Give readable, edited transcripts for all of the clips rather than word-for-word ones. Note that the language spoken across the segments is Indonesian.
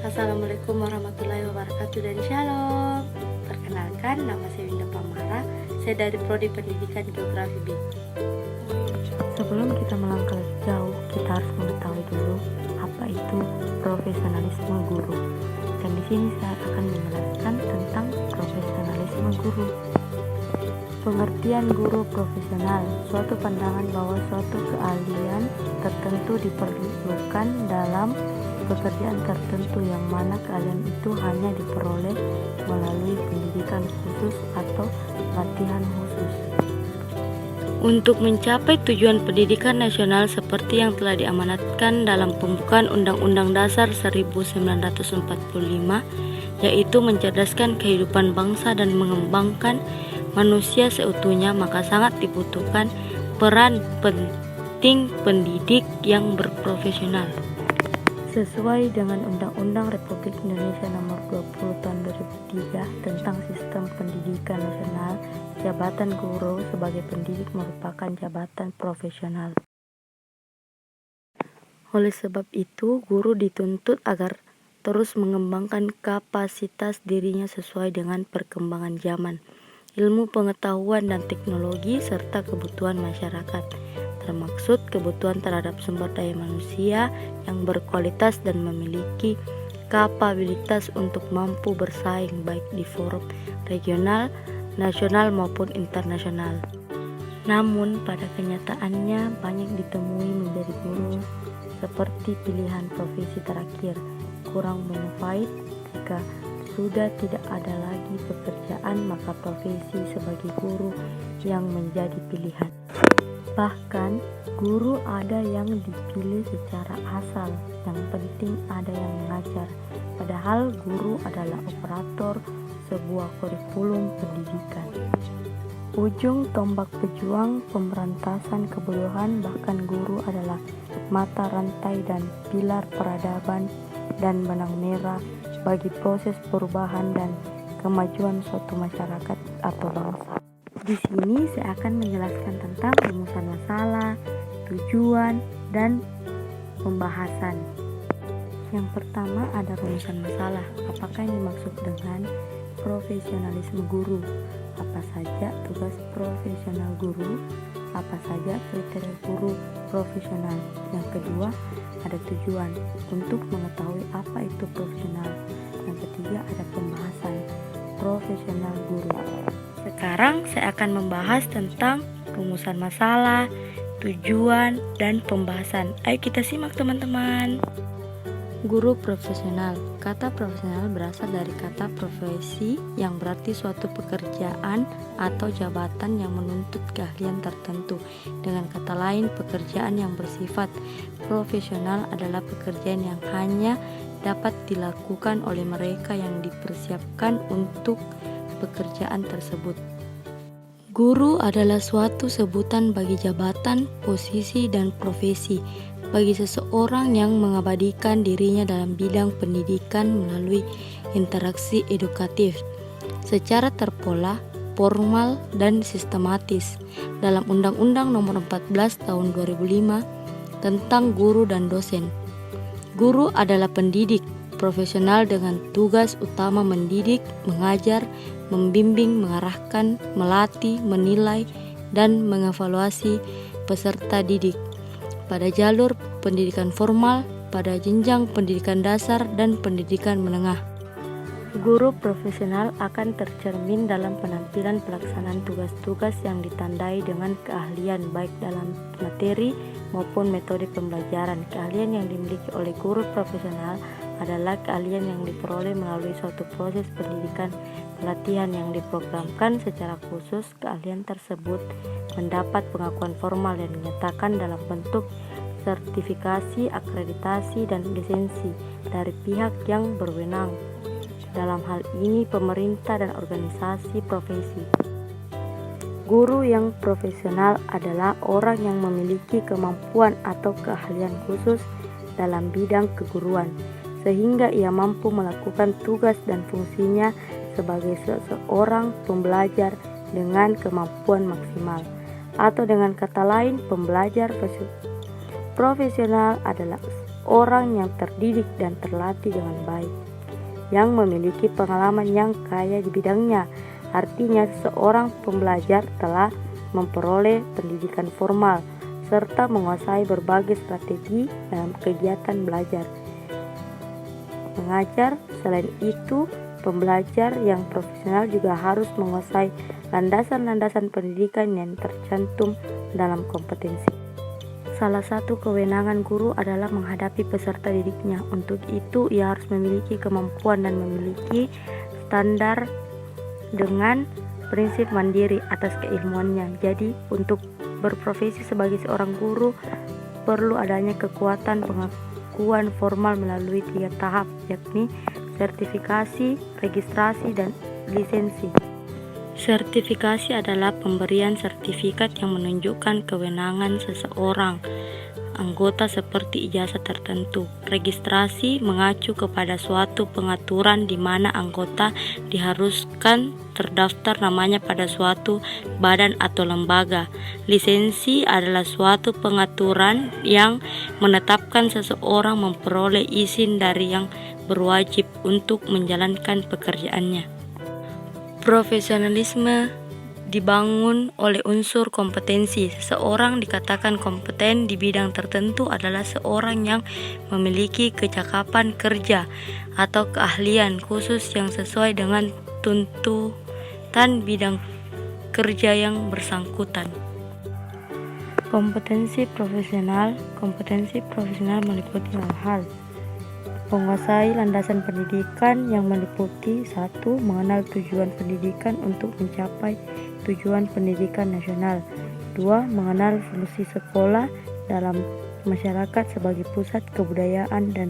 Assalamualaikum warahmatullahi wabarakatuh dan shalom. Perkenalkan, nama saya Winda Pamara. Saya dari Prodi Pendidikan Geografi B. Sebelum kita melangkah lebih jauh, kita harus mengetahui dulu apa itu profesionalisme guru. Dan di sini saya akan menjelaskan tentang profesionalisme guru. Pengertian guru profesional, suatu pandangan bahwa suatu keahlian tertentu diperlukan dalam pekerjaan tertentu yang mana keahlian itu hanya diperoleh melalui pendidikan khusus atau latihan khusus. Untuk mencapai tujuan pendidikan nasional seperti yang telah diamanatkan dalam pembukaan Undang-Undang Dasar 1945, yaitu mencerdaskan kehidupan bangsa dan mengembangkan manusia seutuhnya, maka sangat dibutuhkan peran penting pendidik yang berprofesional. Sesuai dengan Undang-Undang Republik Indonesia Nomor 20 Tahun 2003 tentang Sistem Pendidikan Nasional, jabatan guru sebagai pendidik merupakan jabatan profesional. Oleh sebab itu, guru dituntut agar terus mengembangkan kapasitas dirinya sesuai dengan perkembangan zaman, ilmu pengetahuan dan teknologi, serta kebutuhan masyarakat, termaksud kebutuhan terhadap sumber daya manusia yang berkualitas dan memiliki kapabilitas untuk mampu bersaing baik di forum regional, nasional maupun internasional. Namun pada kenyataannya banyak ditemui menjadi guru seperti pilihan profesi terakhir, kurang bonafide. Jika sudah tidak ada lagi pekerjaan, maka profesi sebagai guru yang menjadi pilihan. Bahkan guru ada yang dipilih secara asal, yang penting ada yang mengajar. Padahal guru adalah operator sebuah kurikulum pendidikan. Ujung tombak pejuang pemberantasan kebodohan, bahkan guru adalah mata rantai dan pilar peradaban dan benang merah bagi proses perubahan dan kemajuan suatu masyarakat atau bangsa. Di sini saya akan menjelaskan tentang rumusan masalah, tujuan, dan pembahasan. Yang pertama ada rumusan masalah. Apakah yang dimaksud dengan profesionalisme guru? Apa saja tugas profesional guru? Apa saja kriteria guru profesional? Yang kedua ada tujuan. Untuk mengetahui apa itu profesional. Yang ketiga ada pembahasan profesional guru. Sekarang saya akan membahas tentang rumusan masalah, tujuan, dan pembahasan. Ayo kita simak teman-teman. Guru profesional. Kata profesional berasal dari kata profesi yang berarti suatu pekerjaan atau jabatan yang menuntut keahlian tertentu. Dengan kata lain, pekerjaan yang bersifat profesional adalah pekerjaan yang hanya dapat dilakukan oleh mereka yang dipersiapkan untuk pekerjaan tersebut. Guru adalah suatu sebutan bagi jabatan, posisi, dan profesi bagi seseorang yang mengabadikan dirinya dalam bidang pendidikan melalui interaksi edukatif secara terpola, formal, dan sistematis dalam Undang-Undang Nomor 14 Tahun 2005 tentang guru dan dosen. Guru adalah pendidik profesional dengan tugas utama mendidik, mengajar, membimbing, mengarahkan, melatih, menilai, dan mengevaluasi peserta didik pada jalur pendidikan formal, pada jenjang pendidikan dasar, dan pendidikan menengah. Guru profesional akan tercermin dalam penampilan pelaksanaan tugas-tugas yang ditandai dengan keahlian baik dalam materi maupun metode pembelajaran. Keahlian yang dimiliki oleh guru profesional adalah keahlian yang diperoleh melalui suatu proses pendidikan pelatihan yang diprogramkan secara khusus. Keahlian tersebut mendapat pengakuan formal dan dinyatakan dalam bentuk sertifikasi, akreditasi, dan lisensi dari pihak yang berwenang. Dalam hal ini pemerintah dan organisasi profesi. Guru yang profesional adalah orang yang memiliki kemampuan atau keahlian khusus dalam bidang keguruan, sehingga ia mampu melakukan tugas dan fungsinya sebagai seorang pembelajar dengan kemampuan maksimal. Atau dengan kata lain, pembelajar profesional adalah seseorang yang terdidik dan terlatih dengan baik, yang memiliki pengalaman yang kaya di bidangnya. Artinya seseorang pembelajar telah memperoleh pendidikan formal serta menguasai berbagai strategi dalam kegiatan belajar mengajar. Selain itu, pembelajar yang profesional juga harus menguasai landasan-landasan pendidikan yang tercantum dalam kompetensi. Salah satu kewenangan guru adalah menghadapi peserta didiknya. Untuk itu, ia harus memiliki kemampuan dan memiliki standar dengan prinsip mandiri atas keilmuannya. Jadi, untuk berprofesi sebagai seorang guru, perlu adanya kekuatan pengakuan formal melalui 3 tahap, yakni sertifikasi, registrasi, dan lisensi. Sertifikasi adalah pemberian sertifikat yang menunjukkan kewenangan seseorang anggota seperti ijazah tertentu. Registrasi mengacu kepada suatu pengaturan di mana anggota diharuskan terdaftar namanya pada suatu badan atau lembaga. Lisensi adalah suatu pengaturan yang menetapkan seseorang memperoleh izin dari yang berwajib untuk menjalankan pekerjaannya. Profesionalisme dibangun oleh unsur kompetensi. Seseorang dikatakan kompeten di bidang tertentu adalah seorang yang memiliki kecakapan kerja atau keahlian khusus yang sesuai dengan tuntutan bidang kerja yang bersangkutan. Kompetensi profesional meliputi hal-hal: menguasai landasan pendidikan yang meliputi 1. Mengenal tujuan pendidikan untuk mencapai tujuan pendidikan nasional. 2. Mengenal fungsi sekolah dalam masyarakat sebagai pusat kebudayaan dan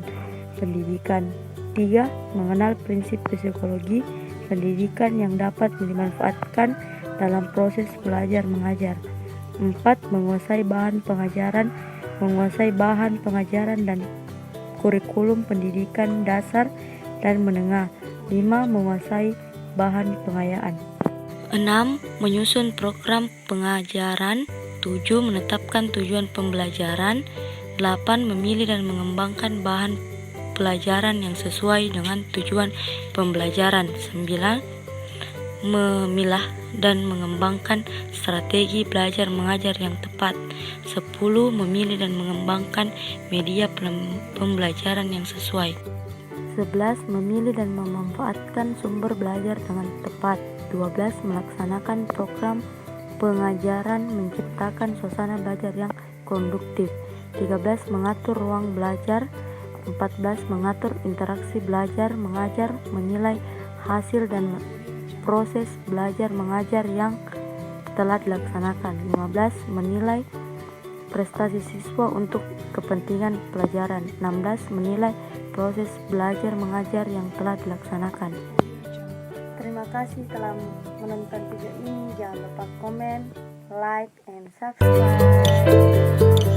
pendidikan. 3. Mengenal prinsip psikologi pendidikan yang dapat dimanfaatkan dalam proses belajar mengajar. 4. Menguasai bahan pengajaran dan kurikulum pendidikan dasar dan menengah. 5. Menguasai bahan pengayaan. 6. Menyusun program pengajaran. 7. Menetapkan tujuan pembelajaran. 8. Memilih dan mengembangkan bahan pelajaran yang sesuai dengan tujuan pembelajaran. 9. Memilah dan mengembangkan strategi belajar mengajar yang tepat. 10. Memilih dan mengembangkan media pembelajaran yang sesuai. 11. Memilih dan memanfaatkan sumber belajar dengan tepat. 12. Melaksanakan program pengajaran menciptakan suasana belajar yang konduktif. 13. Mengatur ruang belajar. 14. Mengatur interaksi belajar mengajar, menilai hasil dan proses belajar mengajar yang telah dilaksanakan. 15. Menilai prestasi siswa untuk kepentingan pelajaran. 16. Menilai proses belajar mengajar yang telah dilaksanakan. Terima kasih telah menonton video ini. Jangan lupa komen, like, and subscribe.